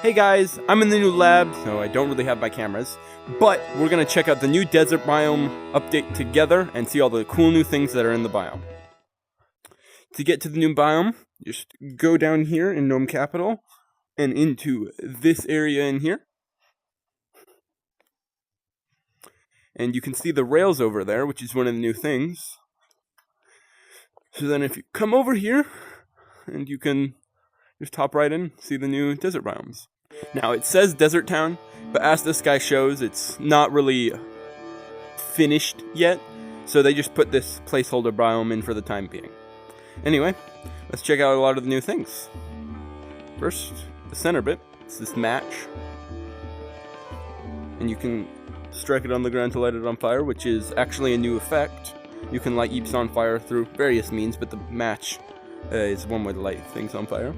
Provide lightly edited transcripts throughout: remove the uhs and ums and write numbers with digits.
Hey guys, I'm in the new lab, so I don't really have my cameras, but we're gonna check out the new desert biome update together and see all the cool new things that are in the biome. To get to the new biome, just go down here in Gnome Capital and into this area in here. And you can see the rails over there, which is one of the new things. So then if you come over here, and you can just hop right in, see the new desert biomes. Now, it says Desert Town, but as this guy shows, it's not really finished yet, so they just put this placeholder biome in for the time being. Anyway, let's check out a lot of the new things. First, the center bit, it's this match. And you can strike it on the ground to light it on fire, which is actually a new effect. You can light Yeeps on fire through various means, but the match is one way to light things on fire.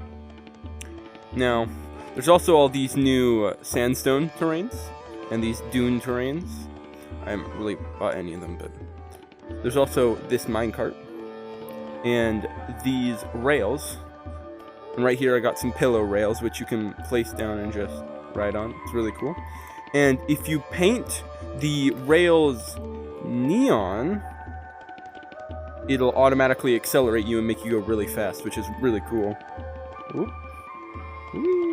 Now, there's also all these new sandstone terrains and these dune terrains. I haven't really bought any of them, but there's also this minecart and these rails. And right here I got some pillow rails, which you can place down and just ride on. It's really cool. And if you paint the rails neon, it'll automatically accelerate you and make you go really fast, which is really cool. Whoop. Woo.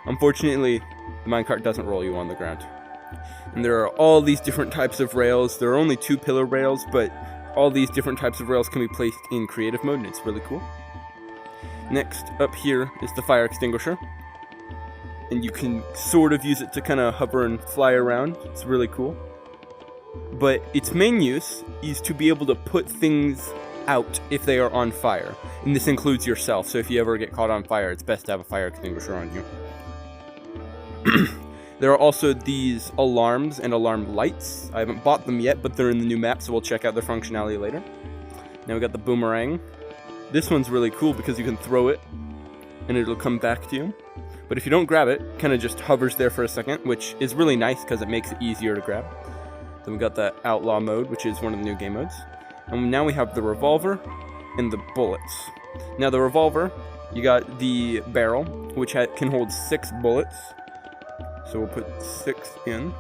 Unfortunately, the minecart doesn't roll you on the ground. And there are all these different types of rails. There are only 2 pillar rails, but all these different types of rails can be placed in creative mode, and it's really cool. Next, up here is the fire extinguisher. And you can sort of use it to kind of hover and fly around. It's really cool. But its main use is to be able to put things out if they are on fire. And this includes yourself, so if you ever get caught on fire, it's best to have a fire extinguisher on you. There are also these alarms and alarm lights. I haven't bought them yet, but they're in the new map, so we'll check out their functionality later. Now we got the boomerang. This one's really cool because you can throw it, and it'll come back to you. But if you don't grab it, it kind of just hovers there for a second, which is really nice because it makes it easier to grab. Then we got the outlaw mode, which is one of the new game modes. And now we have the revolver and the bullets. Now the revolver, you got the barrel, which can hold 6 bullets. So we'll put 6 in.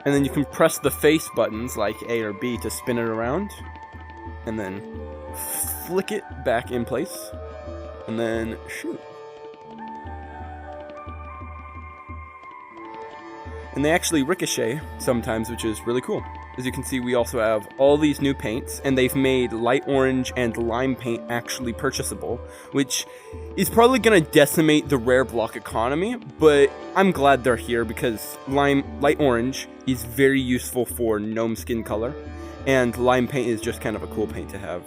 And then you can press the face buttons like A or B to spin it around. And then flick it back in place. And then shoot. And they actually ricochet sometimes, which is really cool. As you can see, we also have all these new paints, and they've made light orange and lime paint actually purchasable, which is probably going to decimate the rare block economy, but I'm glad they're here because light orange is very useful for gnome skin color, and lime paint is just kind of a cool paint to have.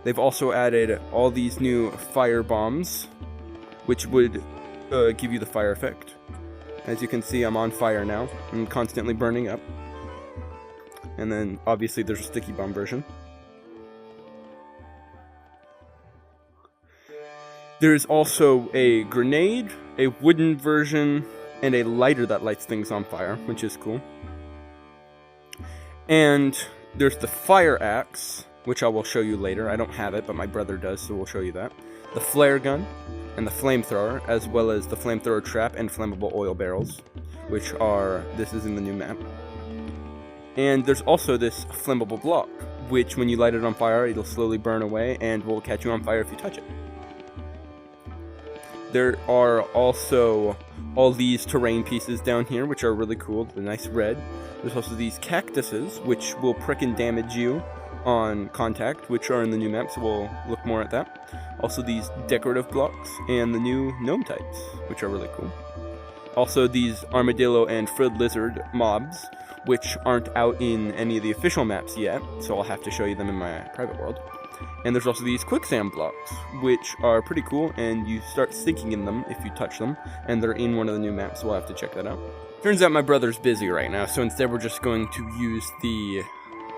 They've also added all these new fire bombs, which would give you the fire effect. As you can see, I'm on fire now. I'm constantly burning up. And then, obviously, there's a sticky bomb version. There's also a grenade, a wooden version, and a lighter that lights things on fire, which is cool. And there's the fire axe, which I will show you later. I don't have it, but my brother does, so we'll show you that. The flare gun, and the flamethrower, as well as the flamethrower trap and flammable oil barrels, which are, this is in the new map. And there's also this flammable block, which when you light it on fire, it'll slowly burn away and will catch you on fire if you touch it. There are also all these terrain pieces down here, which are really cool, the nice red. There's also these cactuses, which will prick and damage you on contact, which are in the new map, so we'll look more at that. Also these decorative blocks, and the new gnome types, which are really cool. Also these armadillo and frilled lizard mobs, which aren't out in any of the official maps yet, so I'll have to show you them in my private world. And there's also these quicksand blocks, which are pretty cool, and you start sinking in them if you touch them, and they're in one of the new maps, so we'll have to check that out. Turns out my brother's busy right now, so instead we're just going to use the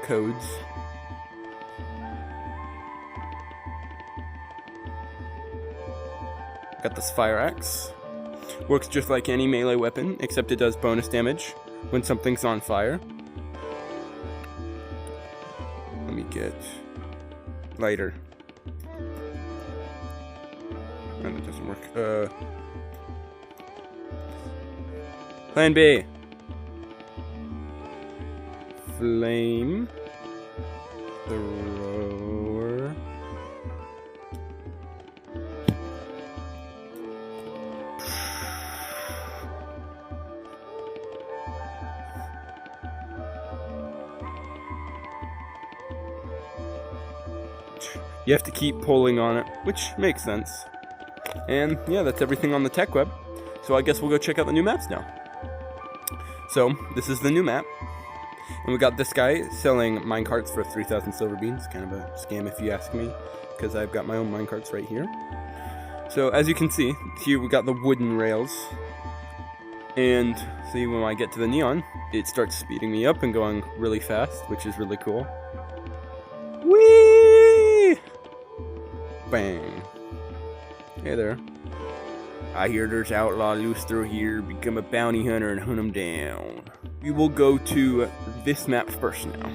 codes. Got this fire axe. Works just like any melee weapon, except it does bonus damage when something's on fire. Let me get lighter. And it doesn't doesn't work. Plan B. Flame thrower. You have to keep pulling on it, which makes sense. And yeah, that's everything on the tech web. So I guess we'll go check out the new maps now. So this is the new map. And we got this guy selling minecarts for 3,000 silver beans. Kind of a scam if you ask me, because I've got my own minecarts right here. So as you can see, here we got the wooden rails. And see, when I get to the neon, it starts speeding me up and going really fast, which is really cool. Whee! Bang. Hey there. I hear there's outlaw loose through here. Become a bounty hunter and hunt them down. We will go to this map first now.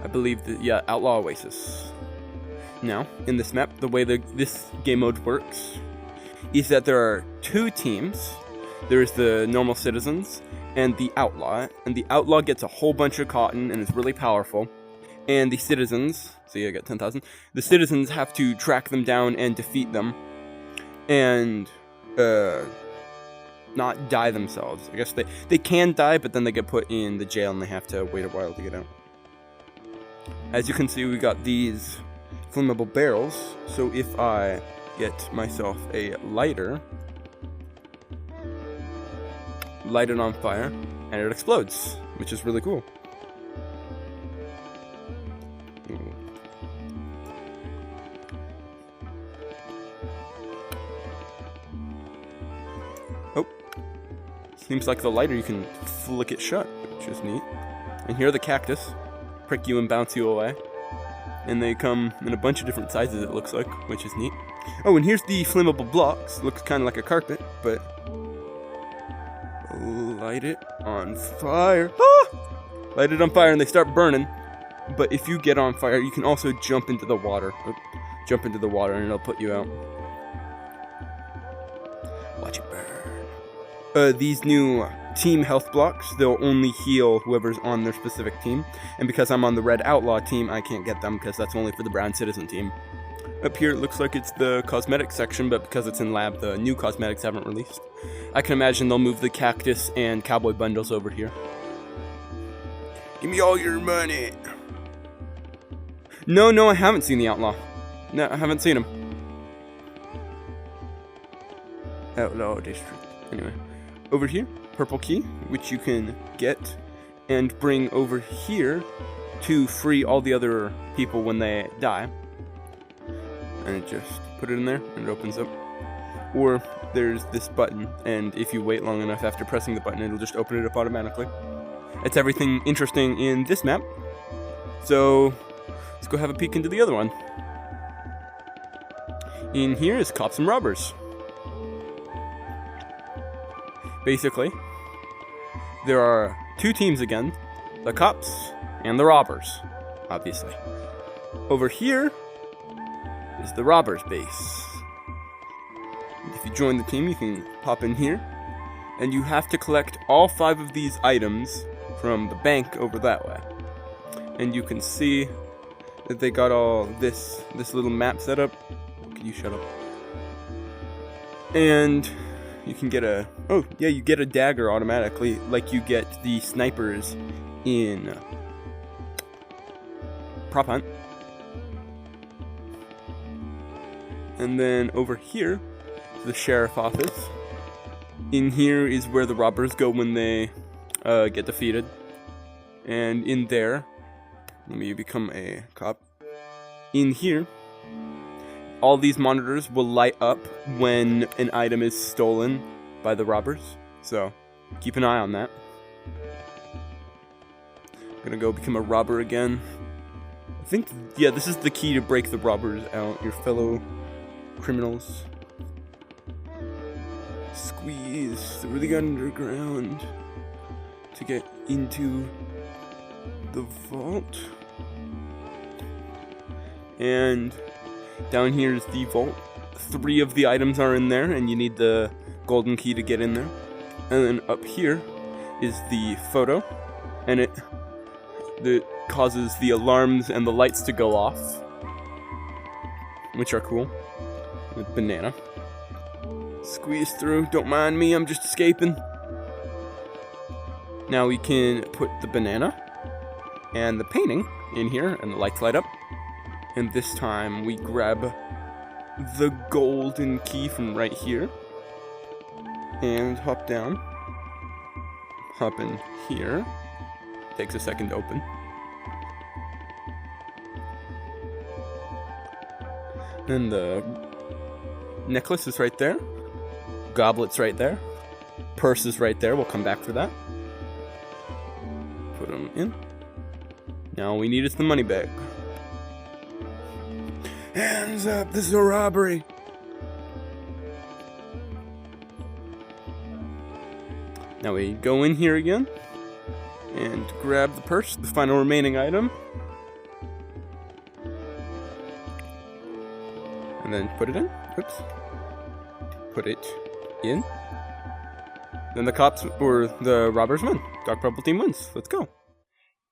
I believe that, yeah, Outlaw Oasis. Now, in this map, the way this game mode works is that there are two teams. There's the normal citizens and the outlaw. And the outlaw gets a whole bunch of cotton and is really powerful. And the citizens, see, I got 10,000. The citizens have to track them down and defeat them. And, not die themselves. I guess they can die, but then they get put in the jail and they have to wait a while to get out. As you can see, we got these flammable barrels. So if I get myself a lighter, light it on fire, and it explodes, which is really cool. Oh, seems like the lighter you can flick it shut, which is neat. And here are the cactus, prick you and bounce you away. And they come in a bunch of different sizes, it looks like, which is neat. Oh, and here's the flammable blocks. Looks kind of like a carpet, but light it on fire. Ah! Light it on fire and they start burning. But if you get on fire, you can also jump into the water. Jump into the water and it'll put you out. Watch it burn. These new team health blocks, they'll only heal whoever's on their specific team. And because I'm on the red outlaw team, I can't get them because that's only for the brown citizen team. Up here, it looks like it's the cosmetic section, but because it's in lab, the new cosmetics haven't released. I can imagine they'll move the cactus and cowboy bundles over here. Give me all your money. No, I haven't seen the outlaw. No, I haven't seen him. Outlaw district. Anyway, over here, purple key, which you can get and bring over here to free all the other people when they die. And just put it in there and it opens up. Or there's this button, and if you wait long enough after pressing the button, it'll just open it up automatically. It's everything interesting in this map. So let's go have a peek into the other one. In here is Cops and Robbers. Basically, there are two teams again, the Cops and the Robbers, obviously. Over here is the Robbers base. If you join the team, you can pop in here, and you have to collect all 5 of these items from the bank over that way. And you can see that they got all this little map set up. Can you shut up? And you can get a, oh yeah, you get a dagger automatically, like you get the snipers in Prop Hunt. And then over here, the sheriff office. In here is where the robbers go when they get defeated. And in there, let me become a cop. In here, all these monitors will light up when an item is stolen by the robbers. So keep an eye on that. I'm gonna go become a robber again. I think, yeah, this is the key to break the robbers out, your fellow criminals. Squeeze through the underground to get into the vault. And down here is the vault. 3 of the items are in there, and you need the golden key to get in there. And then up here is the photo, and it causes the alarms and the lights to go off, which are cool. With banana. Squeeze through, don't mind me, I'm just escaping. Now we can put the banana and the painting in here, and the lights light up. And this time we grab the golden key from right here and hop down. Hop in here. Takes a second to open. And the necklace is right there. Goblet's right there. Purse is right there. We'll come back for that. Put them in. Now all we need is the money bag. Hands up, this is a robbery. Now we go in here again and grab the purse, the final remaining item. And then put it in. Oops. Put it in. Then the cops or the robbers win. Dark Purple team wins. Let's go.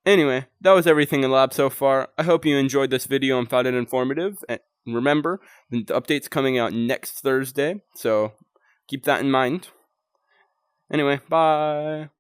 Anyway, that was everything in lab so far. I hope you enjoyed this video and found it informative. And remember, the update's coming out next Thursday, so keep that in mind. Anyway, bye.